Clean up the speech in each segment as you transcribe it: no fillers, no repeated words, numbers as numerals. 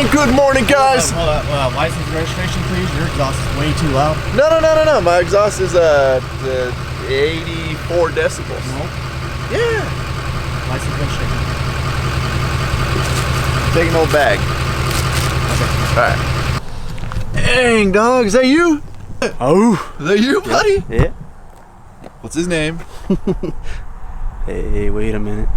good morning, guys. Hold on. License and registration, please. Your exhaust is way too loud. No. My exhaust is 84 decibels. No. Yeah. License and registration. Take an old bag. Okay. All right. Dang, dog. Is that you? Oh. Is that you, buddy? Yeah. What's his name? Hey, wait a minute.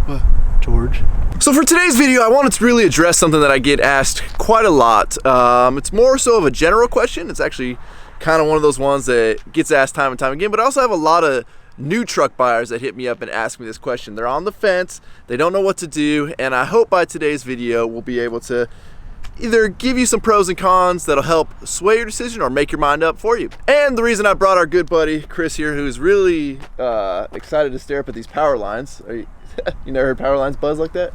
What? George. So for today's video, I wanted to really address something that I get asked quite a lot. It's more so of a general question. It's actually kind of one of those ones that gets asked time and time again, but I also have a lot of new truck buyers that hit me up and ask me this question. They're on the fence, they don't know what to do, and I hope by today's video we'll be able to either give you some pros and cons that'll help sway your decision or make your mind up for you. And the reason I brought our good buddy Chris here, who's really excited to stare up at these power lines. You never heard power lines buzz like that?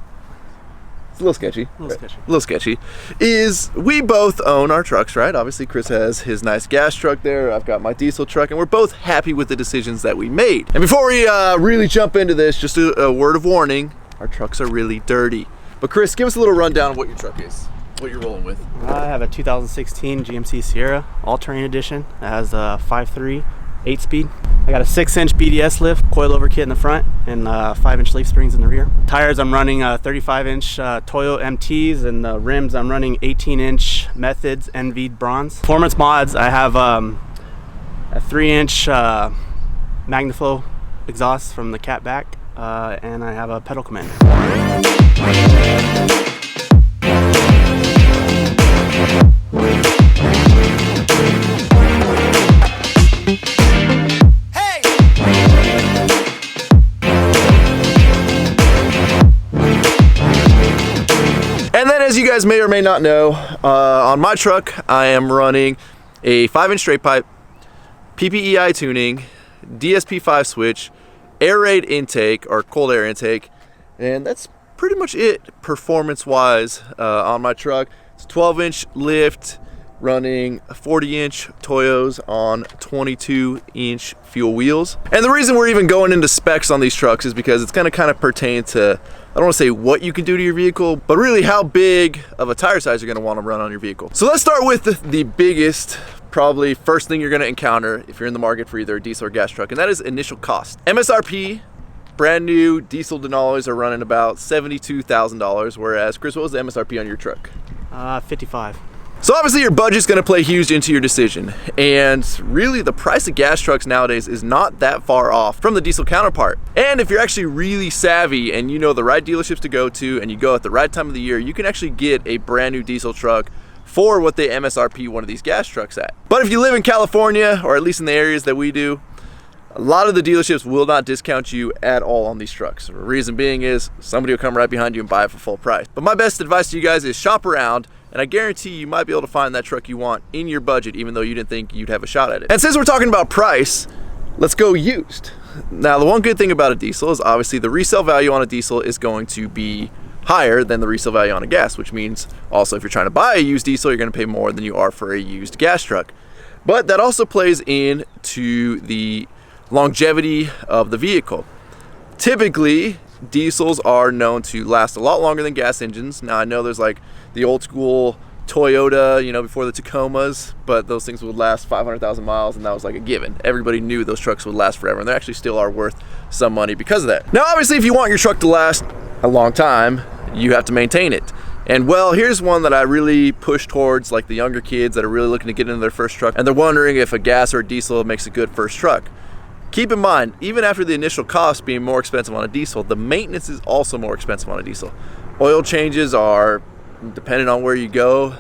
It's a little sketchy. A little sketchy. Is we both own our trucks, right? Obviously Chris has his nice gas truck there. I've got my diesel truck, and we're both happy with the decisions that we made. And before we really jump into this, just a word of warning, our trucks are really dirty. But Chris, give us a little rundown of what your truck is, what you're rolling with. I have a 2016 GMC Sierra all-terrain edition. It has a 5.3 8-speed. I got a 6-inch BDS lift, coilover kit in the front, and 5-inch leaf springs in the rear. Tires, I'm running 35-inch Toyo MTs, and the rims, I'm running 18-inch Methods NV'd bronze. Performance mods, I have a 3-inch Magnaflow exhaust from the cat back, and I have a pedal commander. And then, as you guys may or may not know, on my truck, I am running a 5-inch straight pipe, PPEI tuning, DSP5 switch, air raid intake, or cold air intake, and that's pretty much it performance-wise on my truck. It's a 12-inch lift, running 40-inch Toyos on 22-inch fuel wheels. And the reason we're even going into specs on these trucks is because it's going to kind of pertain to, I don't want to say what you can do to your vehicle, but really how big of a tire size you're going to want to run on your vehicle. So let's start with the biggest, probably first thing you're going to encounter if you're in the market for either a diesel or gas truck, and that is initial cost. MSRP, brand new diesel Denali's are running about $72,000, whereas Chris, what was the MSRP on your truck? 55. So obviously your budget's going to play huge into your decision, and really the price of gas trucks nowadays is not that far off from the diesel counterpart. And if you're actually really savvy and you know the right dealerships to go to and you go at the right time of the year, you can actually get a brand new diesel truck for what they MSRP one of these gas trucks at. But if you live in California, or at least in the areas that we do, a lot of the dealerships will not discount you at all on these trucks. The reason being is somebody will come right behind you and buy it for full price. But my best advice to you guys is shop around, and I guarantee you might be able to find that truck you want in your budget, even though you didn't think you'd have a shot at it. And since we're talking about price, let's go used. Now, the one good thing about a diesel is obviously the resale value on a diesel is going to be higher than the resale value on a gas, which means also if you're trying to buy a used diesel, you're going to pay more than you are for a used gas truck. But that also plays into the longevity of the vehicle. Typically, diesels are known to last a lot longer than gas engines. Now, I know there's like the old school Toyota, you know, before the Tacomas, but those things would last 500,000 miles, and that was like a given. Everybody knew those trucks would last forever, and they actually still are worth some money because of that. Now, obviously, if you want your truck to last a long time, you have to maintain it. And well, here's one that I really push towards, like the younger kids that are really looking to get into their first truck, and they're wondering if a gas or a diesel makes a good first truck. Keep in mind, even after the initial cost being more expensive on a diesel, the maintenance is also more expensive on a diesel. Oil changes are, depending on where you go,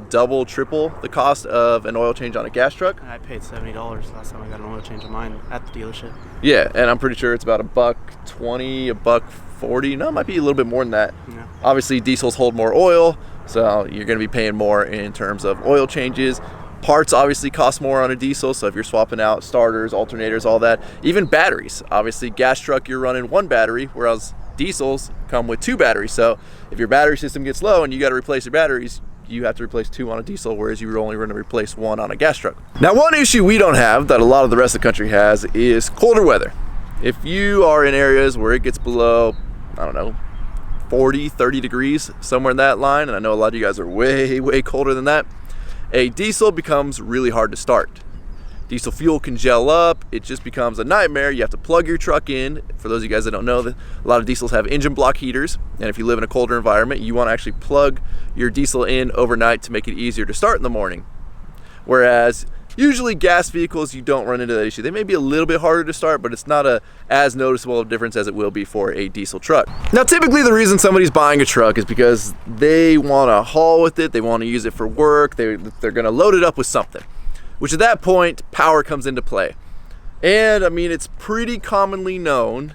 double, triple the cost of an oil change on a gas truck. I paid $70 last time I got an oil change on mine at the dealership. Yeah, and I'm pretty sure it's about $1.20, $1.40. No, it might be a little bit more than that. Yeah. Obviously, diesels hold more oil, so you're going to be paying more in terms of oil changes. Parts obviously cost more on a diesel, so if you're swapping out starters, alternators, all that. Even batteries. Obviously, gas truck, you're running one battery, whereas diesels come with 2 batteries. So if your battery system gets low and you got to replace your batteries, you have to replace 2 on a diesel, whereas you're only going to replace 1 on a gas truck. Now, one issue we don't have that a lot of the rest of the country has is colder weather. If you are in areas where it gets below, I don't know, 40, 30 degrees, somewhere in that line, and I know a lot of you guys are way, way colder than that, a diesel becomes really hard to start. Diesel fuel can gel up, it just becomes a nightmare. You have to plug your truck in. For those of you guys that don't know, a lot of diesels have engine block heaters, and if you live in a colder environment, you want to actually plug your diesel in overnight to make it easier to start in the morning. Whereas usually gas vehicles, you don't run into that issue. They may be a little bit harder to start, but it's not as noticeable a difference as it will be for a diesel truck. Now, typically the reason somebody's buying a truck is because they want to haul with it, they want to use it for work, they're going to load it up with something, which at that point, power comes into play. And I mean, it's pretty commonly known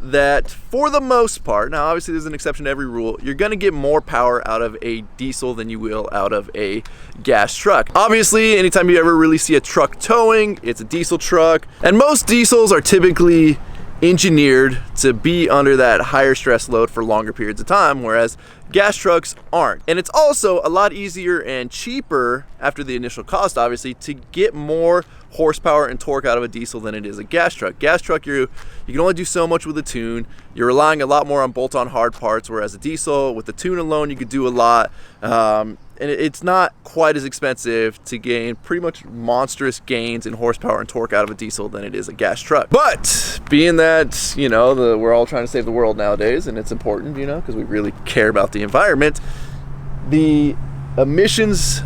that for the most part, now obviously there's an exception to every rule, you're gonna get more power out of a diesel than you will out of a gas truck. Obviously, anytime you ever really see a truck towing, it's a diesel truck. And most diesels are typically engineered to be under that higher stress load for longer periods of time, whereas gas trucks aren't. And it's also a lot easier and cheaper after the initial cost, obviously, to get more horsepower and torque out of a diesel than it is a gas truck. Gas truck, you can only do so much with a tune. You're relying a lot more on bolt-on hard parts, whereas a diesel, with the tune alone, you could do a lot. And it's not quite as expensive to gain pretty much monstrous gains in horsepower and torque out of a diesel than it is a gas truck. But being that, you know, we're all trying to save the world nowadays, and it's important, you know, because we really care about the environment, the emissions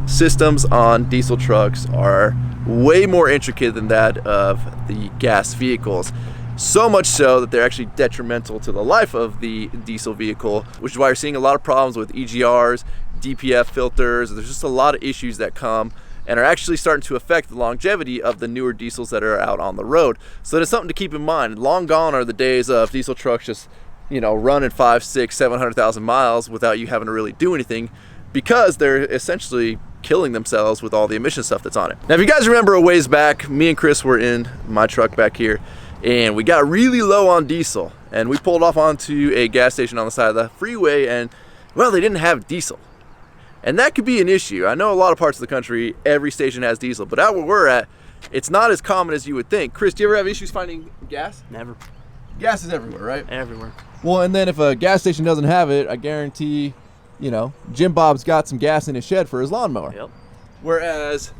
systems on diesel trucks are way more intricate than that of the gas vehicles. So much so that they're actually detrimental to the life of the diesel vehicle, which is why you're seeing a lot of problems with EGRs, DPF filters. There's just a lot of issues that come and are actually starting to affect the longevity of the newer diesels that are out on the road. So that's something to keep in mind. Long gone are the days of diesel trucks just, you know, running 5, 6, 700,000 miles without you having to really do anything, because they're essentially killing themselves with all the emission stuff that's on it. Now, if you guys remember a ways back, me and Chris were in my truck back here, and we got really low on diesel, and we pulled off onto a gas station on the side of the freeway, and well, they didn't have diesel. And that could be an issue. I know a lot of parts of the country, every station has diesel, but out where we're at, it's not as common as you would think. Chris, do you ever have issues finding gas? Never. Gas is everywhere, right? Everywhere. Well, and then if a gas station doesn't have it, I guarantee, you know, Jim Bob's got some gas in his shed for his lawnmower. Yep. Whereas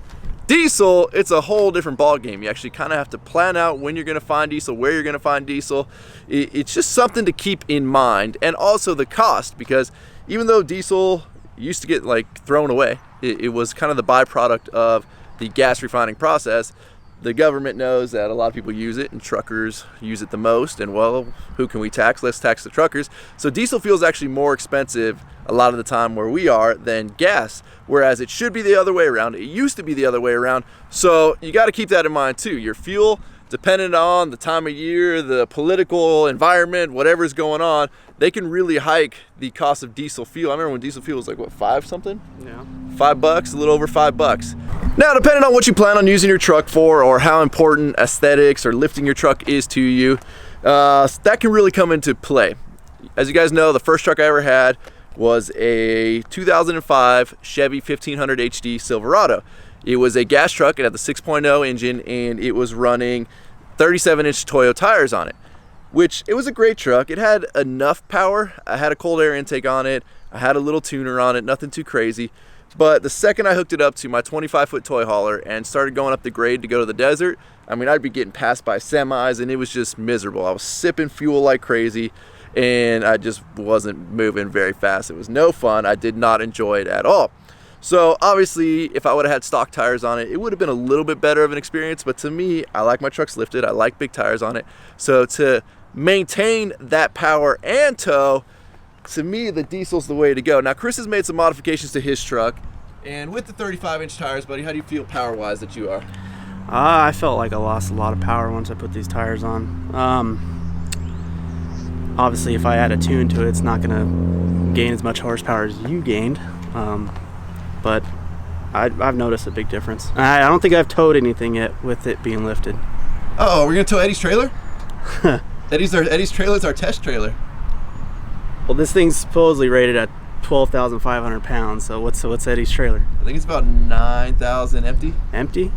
diesel, it's a whole different ball game. You actually kind of have to plan out when you're going to find diesel, where you're going to find diesel. It's just something to keep in mind. And also the cost, because even though diesel used to get like thrown away, it was kind of the byproduct of the gas refining process. The government knows that a lot of people use it, and truckers use it the most, and well, who can we tax? Let's tax the truckers. So diesel fuel is actually more expensive a lot of the time where we are than gas, whereas it should be the other way around. It used to be the other way around. So you got to keep that in mind too. Your fuel, depending on the time of year, the political environment, whatever's going on, they can really hike the cost of diesel fuel. I remember when diesel fuel was like, what, 5 something? Yeah. $5, a little over $5. Now, depending on what you plan on using your truck for, or how important aesthetics or lifting your truck is to you, that can really come into play. As you guys know, the first truck I ever had was a 2005 Chevy 1500 HD Silverado. It was a gas truck. It had the 6.0 engine, and it was running 37-inch Toyo tires on it, which it was a great truck. It had enough power. I had a cold air intake on it. I had a little tuner on it, nothing too crazy. But the second I hooked it up to my 25-foot toy hauler and started going up the grade to go to the desert, I mean, I'd be getting passed by semis, and it was just miserable. I was sipping fuel like crazy, and I just wasn't moving very fast. It was no fun. I did not enjoy it at all. So obviously, if I would have had stock tires on it, it would have been a little bit better of an experience. But to me, I like my trucks lifted. I like big tires on it. So to maintain that power and tow, to me, the diesel's the way to go. Now, Chris has made some modifications to his truck. And with the 35-inch tires, buddy, how do you feel power-wise that you are? I felt like I lost a lot of power once I put these tires on. Obviously, if I add a tune to it, it's not going to gain as much horsepower as you gained. But I've noticed a big difference. I don't think I've towed anything yet with it being lifted. Oh, we're going to tow Eddie's trailer? Eddie's trailer is our test trailer. Well, this thing's supposedly rated at 12,500 pounds. So what's Eddie's trailer? I think it's about 9,000 empty. Empty?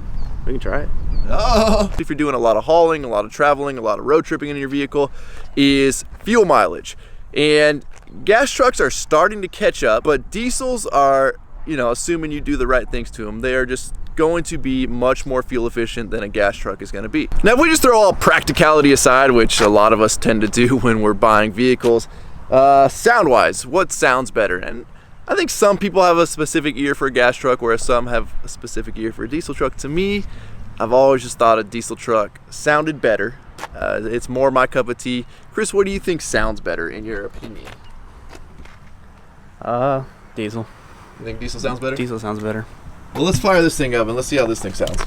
We can try it. Oh. If you're doing a lot of hauling, a lot of traveling, a lot of road tripping in your vehicle, is fuel mileage. And gas trucks are starting to catch up, but diesels are, you know, assuming you do the right things to them, they are just going to be much more fuel efficient than a gas truck is going to be. Now, if we just throw all practicality aside, which a lot of us tend to do when we're buying vehicles, sound-wise, what sounds better? And I think some people have a specific ear for a gas truck, whereas some have a specific ear for a diesel truck. To me, I've always just thought a diesel truck sounded better. It's more my cup of tea. Chris, what do you think sounds better in your opinion? Diesel. You think diesel sounds better? Diesel sounds better. Well, let's fire this thing up and let's see how this thing sounds.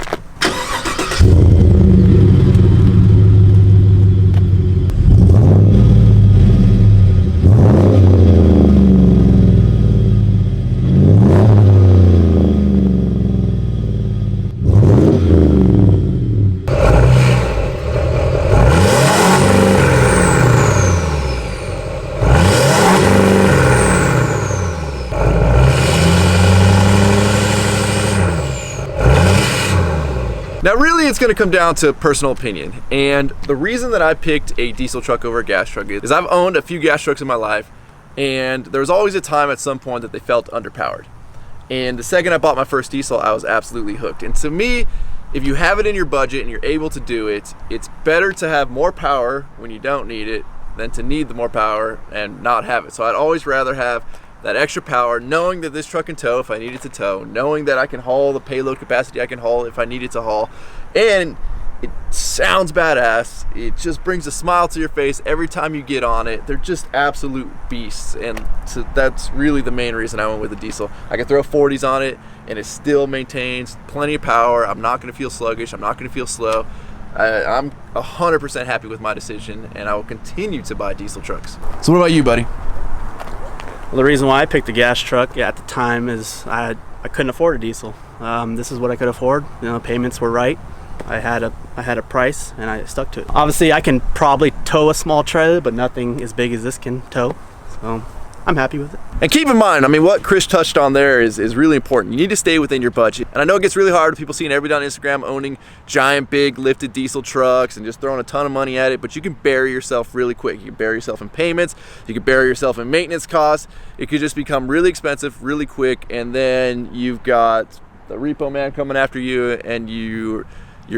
Now really it's going to come down to personal opinion, and the reason that I picked a diesel truck over a gas truck is I've owned a few gas trucks in my life, and there was always a time at some point that they felt underpowered. And the second I bought my first diesel, I was absolutely hooked. And to me, if you have it in your budget and you're able to do it, it's better to have more power when you don't need it than to need the more power and not have it. So I'd always rather have that extra power, knowing that this truck can tow if I need it to tow, knowing that I can haul the payload capacity I can haul if I need it to haul, and it sounds badass. It just brings a smile to your face every time you get on it. They're just absolute beasts, and so that's really the main reason I went with the diesel. I can throw 40s on it and it still maintains plenty of power. I'm not going to feel sluggish. I'm not going to feel slow. I'm 100% happy with my decision, and I will continue to buy diesel trucks. So what about you, buddy? Well, the reason why I picked a gas truck at the time is I couldn't afford a diesel. This is what I could afford. You know, payments were right. I had a price and I stuck to it. Obviously, I can probably tow a small trailer, but nothing as big as this can tow. So I'm happy with it. And keep in mind, I mean, what Chris touched on there is really important. You need to stay within your budget. And I know it gets really hard with people seeing everybody on Instagram owning giant, big, lifted diesel trucks and just throwing a ton of money at it, but you can bury yourself really quick. You can bury yourself in payments, you can bury yourself in maintenance costs. It could just become really expensive really quick, and then you've got the repo man coming after you, and you're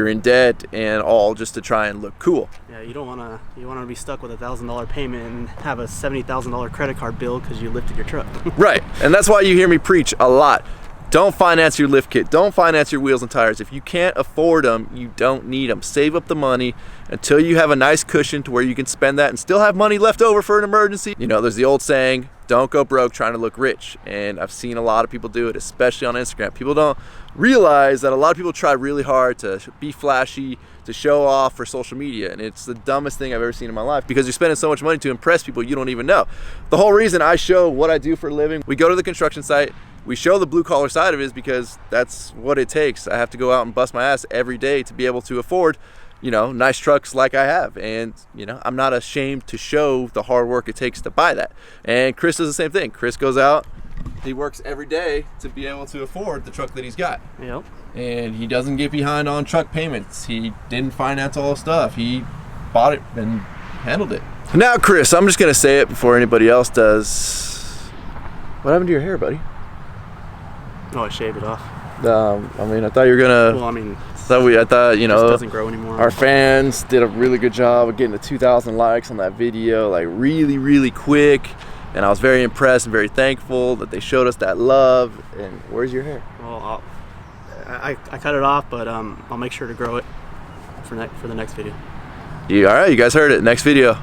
in debt and all just to try and look cool. Yeah, you want to be stuck with $1,000 payment and have a $70,000 credit card bill because you lifted your truck. Right, and that's why you hear me preach a lot. Don't finance your lift kit. Don't finance your wheels and tires. If you can't afford them, you don't need them. Save up the money until you have a nice cushion to where you can spend that and still have money left over for an emergency. You know, there's the old saying, don't go broke trying to look rich. And I've seen a lot of people do it, especially on Instagram. People don't realize that a lot of people try really hard to be flashy, to show off for social media. And it's the dumbest thing I've ever seen in my life, because you're spending so much money to impress people you don't even know. The whole reason I show what I do for a living, we go to the construction site, we show the blue collar side of it, is because that's what it takes. I have to go out and bust my ass every day to be able to afford, you know, nice trucks like I have. And, you know, I'm not ashamed to show the hard work it takes to buy that. And Chris does the same thing. Chris goes out, he works every day to be able to afford the truck that he's got. Yep. And he doesn't get behind on truck payments. He didn't finance all the stuff. He bought it and handled it. Now, Chris, I'm just gonna say it before anybody else does. What happened to your hair, buddy? Oh, I shaved it off. I mean, I thought you were gonna. Well, I mean, I thought, you know, it doesn't grow anymore. Our fans did a really good job of getting the 2,000 likes on that video, like really, really quick. And I was very impressed and very thankful that they showed us that love. And where's your hair? Well, I cut it off, but I'll make sure to grow it for the next video. All right, you guys heard it. Next video.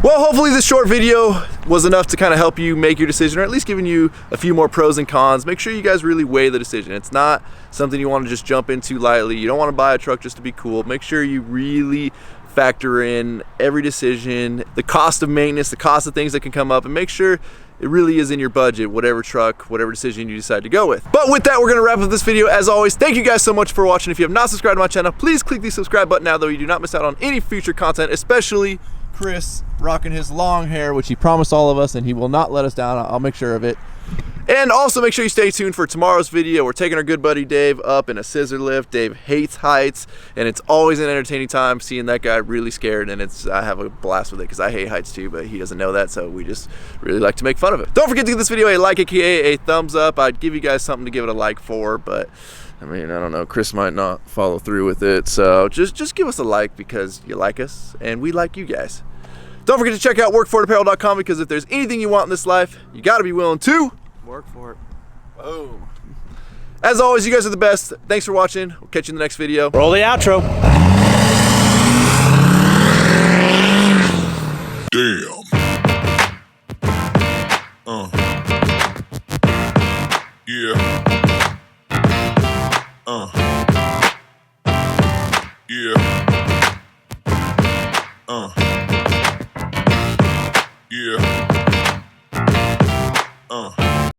Well, hopefully this short video was enough to kind of help you make your decision, or at least giving you a few more pros and cons. Make sure you guys really weigh the decision. It's not something you want to just jump into lightly. You don't want to buy a truck just to be cool. Make sure you really factor in every decision, the cost of maintenance, the cost of things that can come up, and make sure it really is in your budget, whatever truck, whatever decision you decide to go with. But with that, we're gonna wrap up this video. As always, thank you guys so much for watching. If you have not subscribed to my channel, please click the subscribe button now, though you do not miss out on any future content, especially Chris rocking his long hair, which he promised all of us, and he will not let us down. I'll make sure of it. And also make sure you stay tuned for tomorrow's video. We're taking our good buddy Dave up in a scissor lift. Dave hates heights, and it's always an entertaining time seeing that guy really scared, and I have a blast with it because I hate heights too, but he doesn't know that, so we just really like to make fun of it. Don't forget to give this video a like, aka a thumbs up. I'd give you guys something to give it a like for, but I mean, I don't know, Chris might not follow through with it, so just give us a like because you like us and we like you guys. Don't forget to check out workforapparel.com, because if there's anything you want in this life, you got to be willing to Work for it. boom. As always, you guys are the best. Thanks for watching. We'll catch you in the next video. Roll the outro. Damn. Yeah.